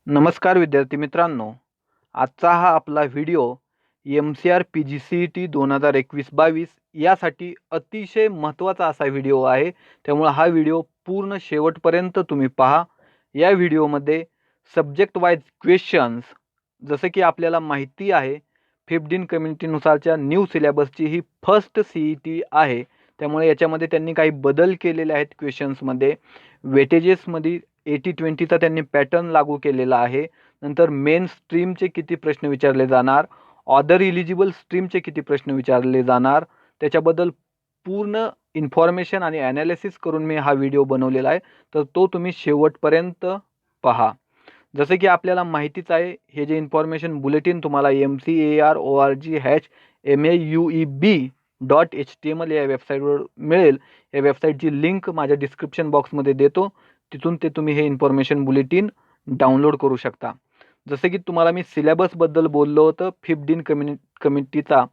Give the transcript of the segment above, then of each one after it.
नमस्कार विद्यार्थी मित्रांनो, आजचा हा आपला व्हिडिओ MCR PGCET 2021-22 यासाठी अतिशय महत्त्वाचा असा व्हिडिओ आहे. त्यामुळे हा व्हिडिओ पूर्ण शेवटपर्यंत तुम्ही पहा. या व्हिडिओमध्ये सब्जेक्ट वाईज क्वेश्चन्स, जसं की आपल्याला माहिती आहे 5th इन कम्युनिटीनुसारच्या न्यू सिलेबसची ही फर्स्ट CET आहे. त्यामुळे याच्यामध्ये त्यांनी काही बदल केलेले आहेत क्वेश्चन्समध्ये. वेटेजेसमध्ये 80-20चा त्यांनी पॅटर्न लागू केलेला आहे. नंतर मेन स्ट्रीमचे किती प्रश्न विचारले जाणार, अदर इलिजिबल स्ट्रीमचे किती प्रश्न विचारले जाणार, त्याच्याबद्दल पूर्ण इन्फॉर्मेशन आणि ॲनालिसिस करून मी हा व्हिडिओ बनवलेला आहे. तर तो तुम्ही शेवटपर्यंत पहा. जसं की आपल्याला माहितीच आहे, हे जे इन्फॉर्मेशन बुलेटिन तुम्हाला MCARORG-MAUEB.html या वेबसाईटवर मिळेल. या वेबसाईटची लिंक माझ्या डिस्क्रिप्शन बॉक्समध्ये देतो. तिथून ते तुम्ही हे इन्फॉर्मेशन बुलेटिन डाउनलोड करू शकता. जसं की तुम्हाला मी सिलेबसबद्दल बोललो होतं, 5th इन कमिटीचा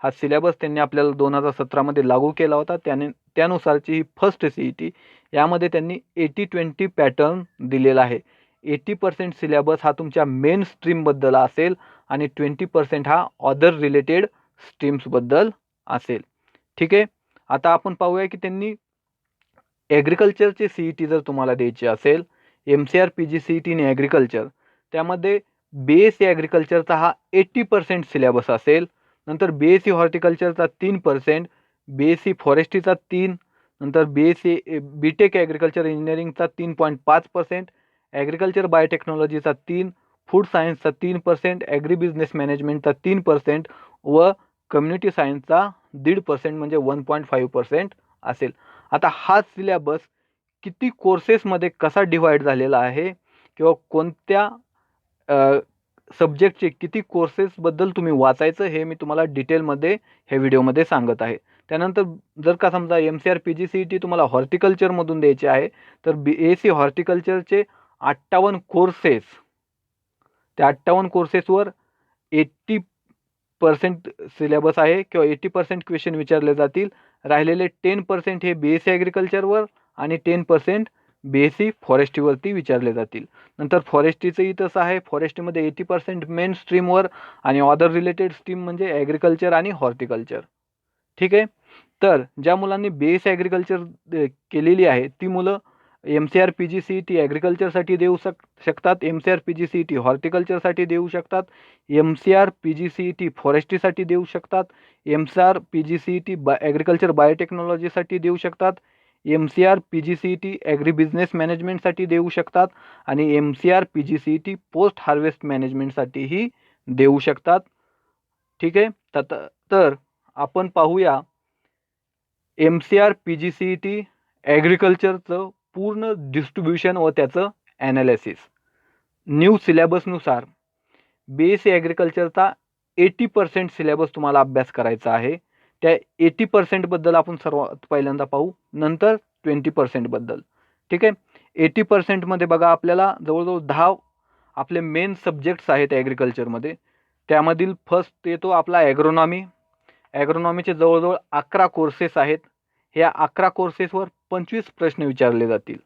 हा सिलेबस त्यांनी आपल्याला 2017 मध्ये लागू केला होता. त्यानुसारची ही फर्स्ट CET, यामध्ये त्यांनी 80-20 पॅटर्न दिलेला आहे. 80% सिलेबस हा तुमच्या मेन स्ट्रीमबद्दल असेल आणि 20% हा अदर रिलेटेड स्ट्रीम्सबद्दल असेल. ठीक आहे. आता आपण पाहूया की त्यांनी ॲग्रिकल्चरची CET जर तुम्हाला द्यायची असेल, MCR PGCET इन ॲग्रिकल्चर, त्यामध्ये BSc ॲग्रिकल्चरचा हा 80% सिलेबस असेल. नंतर BSc हॉर्टिकल्चरचा 3%, BSc फॉरेस्ट्रीचा 3%, नंतर BTech ॲग्रिकल्चर इंजिनिअरिंगचा 3.5%, ॲग्रिकल्चर बायोटेक्नॉलॉजीचा 3%, फूड सायन्सचा 3%, ॲग्री बिझनेस मॅनेजमेंटचा 3% व कम्युनिटी सायन्सचा 1.5% म्हणजे 1.5% असेल. आता हा सिलेबस किती कोर्सेसमध्ये कसा डिवाइड झालेला आहे किंवा कोणत्या सब्जेक्टचे किती कोर्सेसबद्दल तुम्ही वाचायचं हे मी तुम्हाला डिटेलमध्ये ह्या व्हिडिओमध्ये सांगत आहे. त्यानंतर जर का समजा MCR PGCET तुम्हाला हॉर्टिकल्चरमधून द्यायचे आहे, तर BSc हॉर्टिकल्चरचे 58 कोर्सेस, त्या 58 कोर्सेसवर 80% सिलेबस आहे किंवा 80% क्वेश्चन विचारले जातील. राहिलेले 10% हे BSc ॲग्रिकल्चरवर आणि 10% BSc फॉरेस्ट्रीवरती विचारले जातील. नंतर फॉरेस्ट्रीचंही तसं आहे. फॉरेस्ट्रीमध्ये 80% मेन स्ट्रीमवर आणि अदर रिलेटेड स्ट्रीम म्हणजे ॲग्रिकल्चर आणि हॉर्टिकल्चर. ठीक आहे. तर ज्या मुलांनी BSc ॲग्रिकल्चर केलेली आहे ती मुलं MCR PGCET ॲग्रिकल्चरसाठी देऊ शकतात, MCR PGCET हॉर्टिकल्चरसाठी देऊ शकतात, MCR PGCET फॉरेस्ट्रीसाठी देऊ शकतात, MCR PGCET ॲग्रिकल्चर बायोटेक्नॉलॉजीसाठी देऊ शकतात, MCR PGCET ॲग्री बिझनेस मॅनेजमेंटसाठी देऊ शकतात आणि MCR PGCET पोस्ट हार्वेस्ट मॅनेजमेंटसाठीही देऊ शकतात. ठीक आहे. तर आपण पाहूया MCR PGCET ॲग्रिकल्चरचं पूर्ण डिस्ट्रीब्युशन व त्याचं ॲनालिसिस. न्यू सिलेबसनुसार BSc ॲग्रिकल्चरचा 80% सिलेबस तुम्हाला अभ्यास करायचा आहे. त्या 80% बद्दल आपण सर्वात पहिल्यांदा पाहू, नंतर 20% बद्दल. ठीक आहे. 80% मध्ये बघा आपल्याला जवळजवळ 10 आपले मेन सब्जेक्ट्स आहेत ॲग्रिकल्चरमध्ये. त्यामधील फर्स्ट येतो आपला ॲग्रोनॉमी. ॲग्रोनॉमीचे जवळजवळ 11 कोर्सेस आहेत. ह्या 11 कोर्सेसवर 25 प्रश्न विचारले जातील.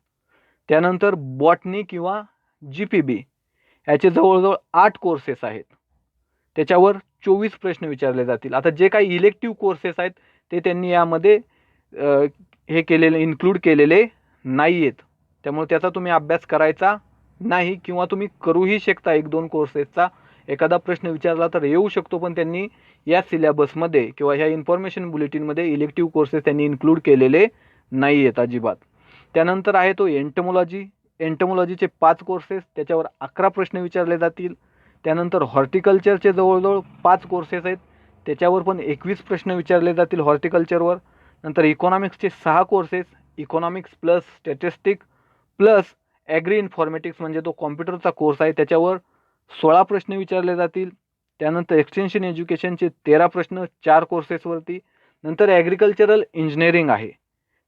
त्यानंतर बॉटनी किंवा GPB याचे जवळजवळ 8 कोर्सेस आहेत. त्याच्यावर 24 प्रश्न विचारले जातील. आता जे काही इलेक्टिव्ह कोर्सेस आहेत ते त्यांनी यामध्ये हे केलेले इन्क्लूड केलेले नाही आहेत. त्यामुळे त्याचा तुम्ही अभ्यास करायचा नाही किंवा तुम्ही करूही शकता. 1-2 कोर्सेसचा एखादा प्रश्न विचारला तर येऊ शकतो, पण त्यांनी या सिलेबसमध्ये किंवा ह्या इन्फॉर्मेशन बुलेटिनमध्ये इलेक्टिव्ह कोर्सेस त्यांनी इन्क्लूड केलेले नाही आहेत अजिबात. त्यानंतर आहे तो एंटमॉलॉजी. एंटमॉलॉजीचे 5 कोर्सेस, त्याच्यावर 11 प्रश्न विचारले जातील. त्यानंतर हॉर्टिकल्चरचे जवळजवळ 5 कोर्सेस आहेत, त्याच्यावर पण 21 प्रश्न विचारले जातील हॉर्टिकल्चरवर. नंतर इकॉनॉमिक्सचे 6 courses, economics plus statistic plus agri informatics म्हणजे तो कॉम्प्युटरचा कोर्स आहे, त्याच्यावर 16 प्रश्न विचारले जातील. त्यानंतर एक्सटेन्शन एज्युकेशनचे 13 प्रश्न 4 कोर्सेसवरती. नंतर ॲग्रिकल्चरल इंजिनिअरिंग आहे,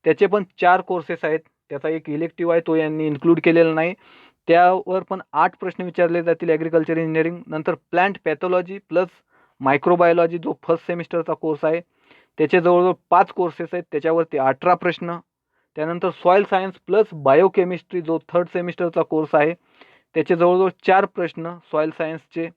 त्याचे पण 4 कोर्सेस आहेत. त्याचा एक इलेक्टिव्ह आहे, तो यांनी इन्क्लूड केलेला नाही. त्यावर पण 8 प्रश्न विचारले जातील ॲग्रिकल्चर इंजिनिअरिंग. नंतर प्लांट पॅथॉलॉजी प्लस मायक्रोबायोलॉजी जो फर्स्ट सेमिस्टरचा कोर्स आहे, त्याचे जवळजवळ 5 कोर्सेस आहेत, त्याच्यावरती 18 प्रश्न. त्यानंतर सॉईल सायन्स प्लस बायोकेमिस्ट्री जो 3rd सेमिस्टरचा कोर्स आहे, त्याचे जवळजवळ 4 प्रश्न सॉईल सायन्सचे,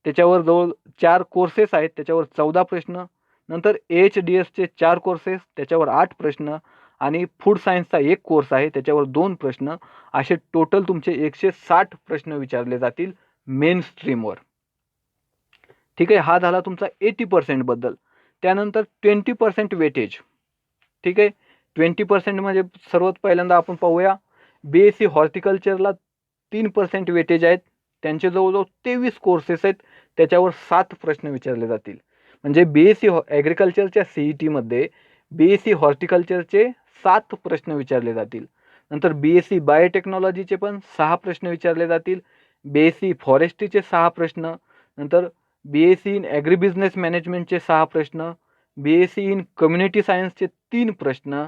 त्याच्यावर जवळ 4 कोर्सेस आहेत, त्याच्यावर 14 प्रश्न. नंतर AHDSचे 4 कोर्सेस, त्याच्यावर 8 प्रश्न आणि फूड सायन्सचा 1 कोर्स आहे, त्याच्यावर 2 प्रश्न. असे टोटल तुमचे 160 प्रश्न विचारले जातील मेन स्ट्रीमवर. ठीक आहे, हा झाला तुमचा 80% बद्दल. त्यानंतर 20% वेटेज. ठीक आहे, 20% म्हणजे सर्वात पहिल्यांदा आपण पाहूया BSc हॉर्टिकल्चरला 3% वेटेज आहेत. त्यांचे जवळजवळ 23 कोर्सेस आहेत, त्याच्यावर 7 प्रश्न विचारले जातील. म्हणजे BSc ॲग्रिकल्चरच्या CET मध्ये BSc हॉर्टिकल्चरचे 7 प्रश्न विचारले जातील. नंतर BSc बायोटेक्नॉलॉजीचे पण 6 प्रश्न विचारले जातील. BSc फॉरेस्ट्रीचे 6 प्रश्न. नंतर BSc इन ॲग्री बिझनेस मॅनेजमेंटचे 6 प्रश्न. BSc इन कम्युनिटी सायन्सचे 3 प्रश्न.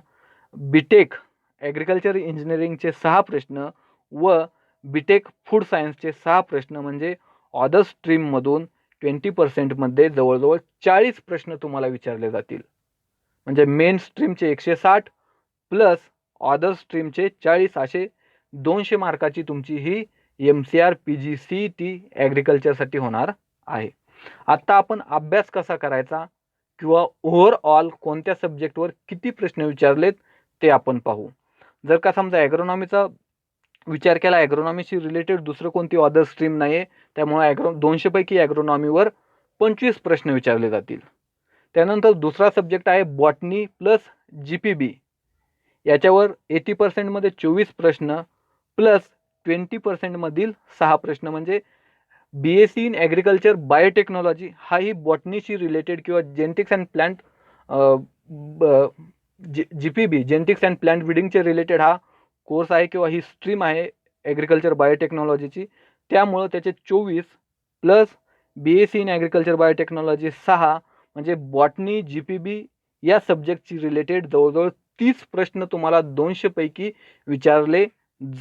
BTech ॲग्रिकल्चर इंजिनिअरिंगचे 6 प्रश्न व BTech फूड सायन्सचे 6 प्रश्न. म्हणजे अदर स्ट्रीममधून 20% मध्ये जवळजवळ 40 प्रश्न तुम्हाला विचारले जातील. म्हणजे मेन स्ट्रीमचे 160 प्लस अदर स्ट्रीमचे 40, असे 200 मार्काची तुमची ही MCR PG CET ॲग्रिकल्चरसाठी होणार आहे. आता आपण अभ्यास कसा करायचा किंवा ओव्हरऑल कोणत्या सब्जेक्टवर किती प्रश्न विचारलेत ते आपण पाहू. जर का समजा ॲग्रोनॉमीचा विचार केला, ॲग्रोनॉमीशी रिलेटेड दुसरं कोणती अदर स्ट्रीम नाही आहे, त्यामुळे 200 पैकी ॲग्रोनॉमीवर 25 प्रश्न विचारले जातील. त्यानंतर दुसरा सब्जेक्ट आहे बॉटनी प्लस GPB. याच्यावर 80% मध्ये 24 प्रश्न प्लस 20% मधील 6 प्रश्न. म्हणजे BSc इन ॲग्रिकल्चर बायोटेक्नॉलॉजी हा ही बॉटनीशी रिलेटेड किंवा genetics and plant GPB genetics and plant ब्रीडिंगचे रिलेटेड हा कोर्स आहे किंवा ही स्ट्रीम आहे ॲग्रिकल्चर बायोटेक्नॉलॉजीची. त्यामुळं त्याचे 24 plus BSc in agriculture biotechnology 6, म्हणजे बॉटनी GPB या सब्जेक्टची रिलेटेड जवळजवळ 30 प्रश्न तुम्हाला 200 पैकी विचारले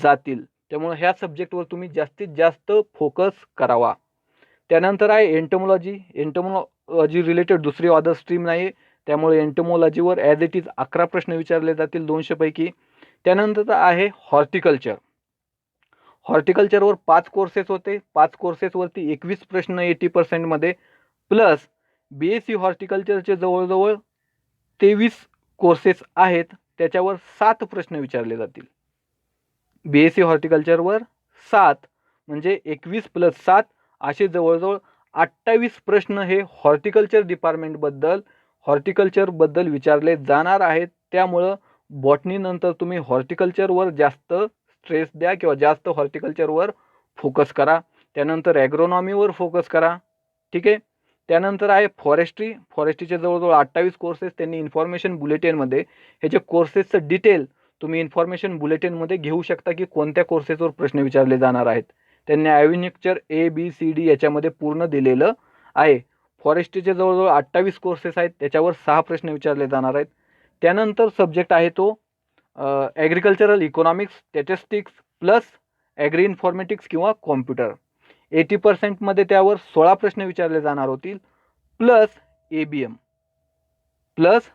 जातील. त्यामुळे ह्या सब्जेक्टवर तुम्ही जास्तीत जास्त फोकस करावा. त्यानंतर आहे एंटोमॉलॉजी. एंटोमॉलॉजी रिलेटेड दुसरी अदर स्ट्रीम नाही, त्यामुळे एंटोमॉलॉजीवर ॲज इट इज 11 प्रश्न विचारले जातील 200 पैकी. त्यानंतर आहे हॉर्टिकल्चर. हॉर्टिकल्चरवर 5 कोर्सेस होते, 5 कोर्सेसवरती 21 प्रश्न 80% मध्ये प्लस BSc हॉर्टिकल्चरचे जवळजवळ 23 कोर्सेस आहेत, त्याच्यावर 7 प्रश्न विचारले जातील. BSc हॉर्टिकल्चरवर 7 म्हणजे 21 प्लस 7 असे जवळजवळ 28 प्रश्न हे हॉर्टिकल्चरबद्दल विचारले जाणार आहेत. त्यामुळं बॉटनीनंतर तुम्ही हॉर्टिकल्चरवर जास्त स्ट्रेस द्या किंवा जास्त हॉर्टिकल्चरवर फोकस करा. त्यानंतर ॲग्रोनॉमीवर फोकस करा. ठीक आहे. त्यानंतर आहे फॉरेस्ट्री. फॉरेस्ट्रीचे जवळजवळ 28 कोर्सेस. त्यांनी इन्फॉर्मेशन बुलेटिनमध्ये ह्याचे कोर्सेसचं डिटेल तुम्ही इन्फॉर्मेशन बुलेटिनमध्ये घेऊ शकता की कोणत्या कोर्सेसवर प्रश्न विचारले जाणार आहेत. त्यांनी ॲग्रिकल्चर ABCD याच्यामध्ये पूर्ण दिलेलं आहे. फॉरेस्ट्रीचे जवळजवळ 28 कोर्सेस आहेत, त्याच्यावर 6 प्रश्न विचारले जाणार आहेत. त्यानंतर सब्जेक्ट आहे तो agricultural economics, statistics plus agri informatics किंवा कॉम्प्युटर. 80% मध्ये त्यावर 16 प्रश्न विचारले जाणार होतील plus ABM plus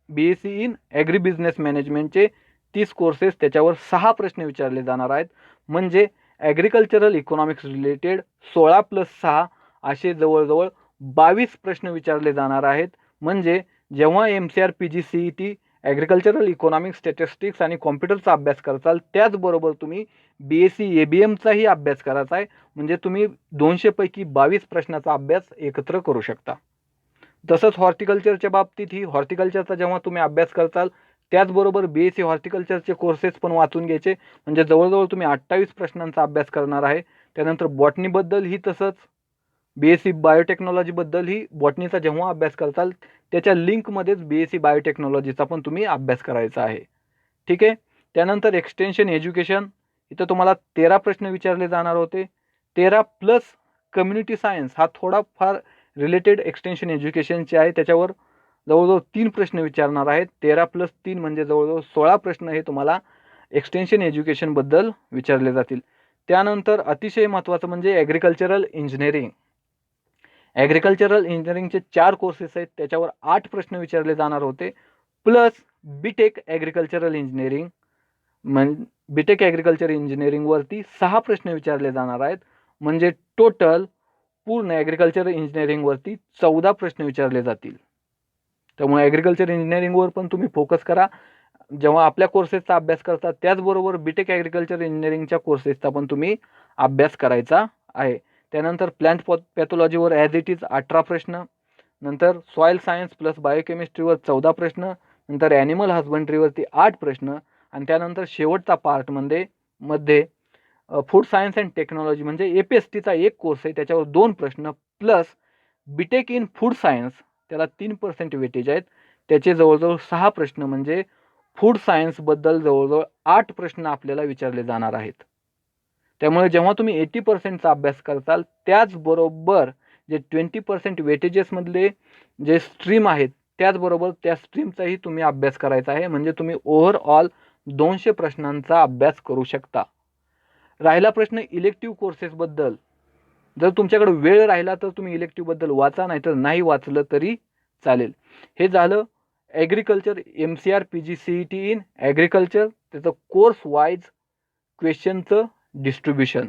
BSc in agri business मॅनेजमेंटचे 30 कोर्सेस, त्याच्यावर 6 प्रश्न विचारले जाणार आहेत. म्हणजे ॲग्रिकल्चरल इकॉनॉमिक्स रिलेटेड 16 प्लस 6 असे जवळजवळ 22 प्रश्न विचारले जाणार आहेत. म्हणजे जेव्हा MCR PG CET agricultural economics, statistics आणि कॉम्प्युटरचा अभ्यास करताल, त्याचबरोबर तुम्ही BSc ABMचाही अभ्यास करायचा आहे. म्हणजे तुम्ही 200 पैकी 22 प्रश्नाचा अभ्यास एकत्र करू शकता. तसंच हॉर्टिकल्चरच्या बाबतीत ही हॉर्टिकल्चरचा जेव्हा तुम्ही अभ्यास करताल, त्याचबरोबर BSc हॉर्टिकल्चरचे कोर्सेस पण वाचून घ्यायचे. म्हणजे जवळजवळ तुम्ही 28 प्रश्नांचा अभ्यास करणार आहे. त्यानंतर बॉटनीबद्दलही तसंच, BSc बायोटेक्नॉलॉजीबद्दलही बॉटनीचा जेव्हा अभ्यास करताल त्याच्या लिंकमध्येच BSc बायोटेक्नॉलॉजीचा पण तुम्ही अभ्यास करायचा आहे. ठीक आहे. त्यानंतर एक्सटेन्शन एज्युकेशन. इथं तुम्हाला 13 प्रश्न विचारले जाणार होते. 13 प्लस कम्युनिटी सायन्स हा थोडाफार रिलेटेड एक्सटेन्शन एज्युकेशनचे आहे, त्याच्यावर जवळजवळ 3 प्रश्न विचारणार आहेत. 13 प्लस 3 म्हणजे जवळजवळ 16 प्रश्न हे तुम्हाला एक्सटेन्शन एज्युकेशनबद्दल विचारले जातील. त्यानंतर अतिशय महत्त्वाचं म्हणजे ॲग्रिकल्चरल इंजिनिअरिंग. ॲग्रिकल्चरल इंजिनिअरिंगचे 4 कोर्सेस आहेत, त्याच्यावर 8 प्रश्न विचारले जाणार होते plus BTech agricultural engineering. BTech agriculture इंजिनिअरिंगवरती 6 प्रश्न विचारले जाणार आहेत. म्हणजे टोटल पूर्ण ॲग्रिकल्चर इंजिनिअरिंगवरती 14 प्रश्न विचारले जातील. त्यामुळे ॲग्रिकल्चर इंजिनिअरिंगवर पण तुम्ही फोकस करा जेव्हा आपल्या कोर्सेसचा अभ्यास करता. त्याचबरोबर बीटेक ॲग्रिकल्चर इंजिनिअरिंगच्या कोर्सेसचा पण तुम्ही अभ्यास करायचा आहे. त्यानंतर प्लांट पॅथॉलॉजीवर ॲज इट इज 18 प्रश्न, नंतर सॉईल सायन्स प्लस बायोकेमिस्ट्रीवर 14 प्रश्न, नंतर ॲनिमल हजबंड्रीवरती 8 प्रश्न आणि त्यानंतर शेवटचा मध्ये फूड सायन्स अँड टेक्नॉलॉजी म्हणजे APSTचा एक कोर्स आहे, त्याच्यावर 2 प्रश्न plus B Tech in food science त्याला 3% वेटेज आहेत, त्याचे जवळजवळ 6 प्रश्न म्हणजे फूड सायन्सबद्दल जवळजवळ 8 प्रश्न आपल्याला विचारले जाणार आहेत. त्यामुळे जेव्हा तुम्ही 80%चा अभ्यास करताल त्याचबरोबर जे 20% वेटेजेसमधले जे स्ट्रीम आहेत त्याचबरोबर त्या स्ट्रीमचाही तुम्ही अभ्यास करायचा आहे. म्हणजे तुम्ही ओव्हरऑल 200 प्रश्नांचा अभ्यास करू शकता. राहिला प्रश्न इलेक्टिव्ह कोर्सेसबद्दल. जर तुमच्याकडे वेळ राहिला तर तुम्ही इलेक्टिव्हबद्दल वाचा, नाहीतर नाही वाचलं तरी चालेल. हे झालं agriculture MCR PGCET in agriculture त्याचं कोर्स वाईज क्वेश्चनचं डिस्ट्रीब्युशन.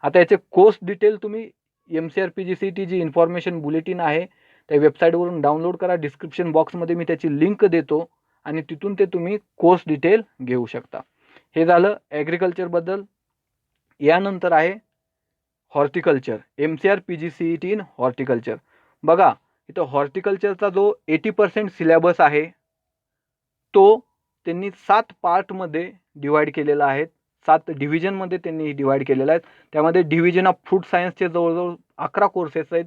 आता याचे कोर्स डिटेल तुम्ही MCR PGCET जी इन्फॉर्मेशन बुलेटिन आहे त्या वेबसाईटवरून डाउनलोड करा. डिस्क्रिप्शन बॉक्समध्ये मी त्याची लिंक देतो आणि तिथून ते तुम्ही कोर्स डिटेल घेऊ शकता. हे झालं ॲग्रिकल्चरबद्दल. यानंतर आहे horticulture MCR PGCET in horticulture. बघा इथं हॉर्टिकल्चरचा जो 80% सिलेबस आहे तो त्यांनी 7 पार्टमध्ये डिवाइड केलेला आहे. 7 डिव्हिजनमध्ये त्यांनी डिवाइड केलेला आहे. त्यामध्ये डिव्हिजन ऑफ फूड सायन्सचे जवळजवळ 11 कोर्सेस आहेत,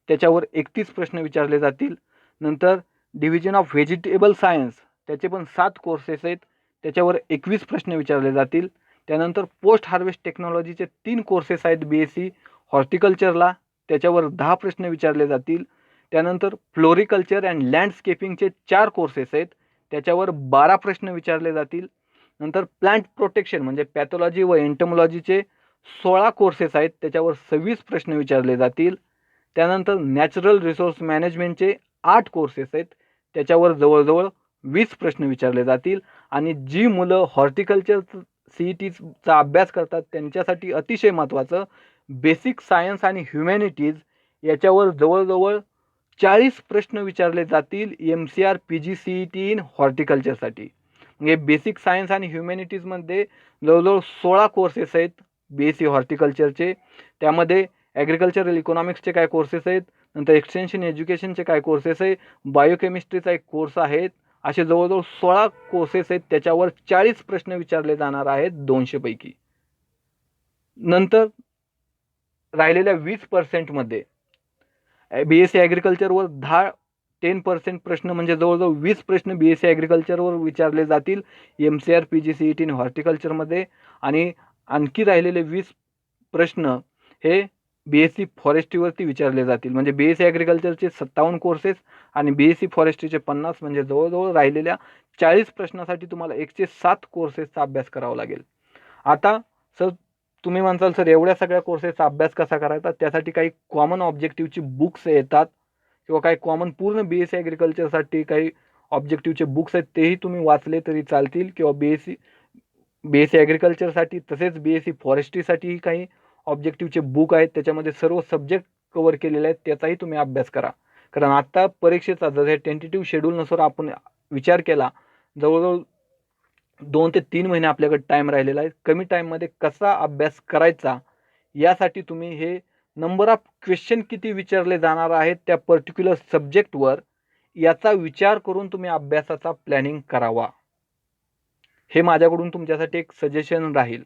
त्याच्यावर 31 प्रश्न विचारले जातील. नंतर डिव्हिजन ऑफ व्हेजिटेबल सायन्स त्याचे पण 7 कोर्सेस आहेत, त्याच्यावर 21 प्रश्न विचारले जातील. त्यानंतर पोस्ट हार्वेस्ट टेक्नॉलॉजीचे 3 कोर्सेस आहेत BSc हॉर्टिकल्चरला, त्याच्यावर 10 प्रश्न विचारले जातील. त्यानंतर फ्लोरिकल्चर अँड लँडस्केपिंगचे 4 कोर्सेस आहेत, त्याच्यावर 12 प्रश्न विचारले जातील. नंतर प्लांट प्रोटेक्शन म्हणजे पॅथॉलॉजी व एंटमॉलॉजीचे 16 कोर्सेस आहेत, त्याच्यावर 26 प्रश्न विचारले जातील. त्यानंतर नॅचरल रिसोर्स मॅनेजमेंटचे 8 कोर्सेस आहेत, त्याच्यावर जवळजवळ 20 प्रश्न विचारले जातील. आणि जी मुलं हॉर्टिकल्चर CETचा अभ्यास करतात त्यांच्यासाठी अतिशय महत्त्वाचं बेसिक सायन्स आणि ह्युमॅनिटीज याच्यावर जवळजवळ 40 प्रश्न विचारले जातील MCR PGCET इन हॉर्टिकल्चरसाठी. म्हणजे बेसिक सायन्स आणि ह्युमॅनिटीजमध्ये जवळजवळ 16 कोर्सेस आहेत BSc हॉर्टिकल्चरचे. त्यामध्ये ॲग्रिकल्चरल इकॉनॉमिक्सचे काय कोर्सेस आहेत, नंतर एक्सटेन्शन एज्युकेशनचे काय कोर्सेस आहे, बायोकेमिस्ट्रीचा एक कोर्स आहे. असे जवळजवळ 16 कोर्सेस आहेत, त्याच्यावर 40 प्रश्न विचारले जाणार आहेत 200 पैकी. नंतर राहिलेल्या 20% BSc ॲग्रिकल्चरवर 10% प्रश्न म्हणजे जवळजवळ 20 प्रश्न BSc ॲग्रिकल्चरवर विचारले जातील MCR PGCET इन हॉर्टिकल्चरमध्ये. आणि आणखी राहिलेले 20 प्रश्न हे BSc फॉरेस्ट्रीवरती विचारले जातील. म्हणजे BSc ॲग्रिकल्चरचे 57 कोर्सेस आणि BSc फॉरेस्ट्रीचे 50 म्हणजे जवळजवळ राहिलेल्या 40 प्रश्नासाठी तुम्हाला 107 कोर्सेसचा अभ्यास करावा लागेल. आता सर तुम्ही म्हणसाल सर एवढ्या सगळ्या कोर्सेसचा अभ्यास कसा करायचा, त्यासाठी काही कॉमन ऑब्जेक्टिव्हची बुक्स येतात किंवा काही कॉमन पूर्ण BSc ॲग्रिकल्चरसाठी काही ऑब्जेक्टिव्हचे बुक्स आहेत, तेही तुम्ही वाचले तरी चालतील. किंवा BSc ॲग्रिकल्चरसाठी तसेच BSc फॉरेस्ट्रीसाठी काही ऑब्जेक्टिव्हचे बुक आहेत, त्याच्यामध्ये सर्व सब्जेक्ट कव्हर केलेले आहेत, त्याचाही तुम्ही अभ्यास करा. कारण आता परीक्षेचा जर हे टेंटेटिव्ह शेड्यूलनुसार आपण विचार केला जवळजवळ 2 ते 3 महिने आपल्याकडे टाईम राहिलेला आहे. कमी टाईममध्ये कसा अभ्यास करायचा यासाठी तुम्ही हे नंबर ऑफ क्वेश्चन किती विचारले जाणार आहेत त्या पर्टिक्युलर सब्जेक्टवर याचा विचार करून तुम्ही अभ्यासाचा प्लॅनिंग करावा. हे माझ्याकडून तुमच्यासाठी एक सजेशन राहील.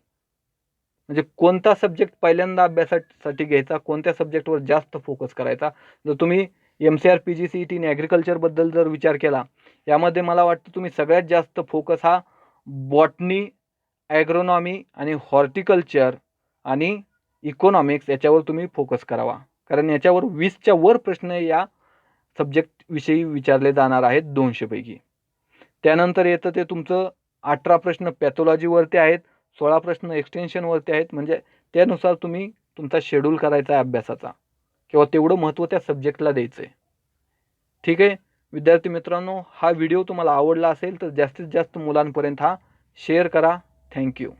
म्हणजे कोणता सब्जेक्ट पहिल्यांदा अभ्यासासाठी घ्यायचा, कोणत्या सब्जेक्टवर जास्त फोकस करायचा. जर तुम्ही MCR PGCET इन ॲग्रिकल्चरबद्दल जर विचार केला, यामध्ये मला वाटतं तुम्ही सगळ्यात जास्त फोकस हा बॉटनी, ॲग्रोनॉमी आणि हॉर्टिकल्चर आणि इकॉनॉमिक्स याच्यावर तुम्ही फोकस करावा. कारण याच्यावर 20च्या वर प्रश्न या सब्जेक्टविषयी विचारले जाणार आहेत 200 पैकी. त्यानंतर येतं ते तुमचं 18 प्रश्न पॅथॉलॉजीवरती आहेत, 16 प्रश्न एक्सटेन्शनवरती आहेत. म्हणजे त्यानुसार तुम्ही तुमचा शेड्यूल करायचा आहे अभ्यासाचा किंवा तेवढं महत्त्व त्या सब्जेक्टला द्यायचं आहे. ठीक आहे विद्यार्थी मित्रांनो, हा व्हिडिओ तुम्हाला आवडला असेल तर जास्तीत जास्त मुलांपर्यंत हा शेअर करा. थँक्यू.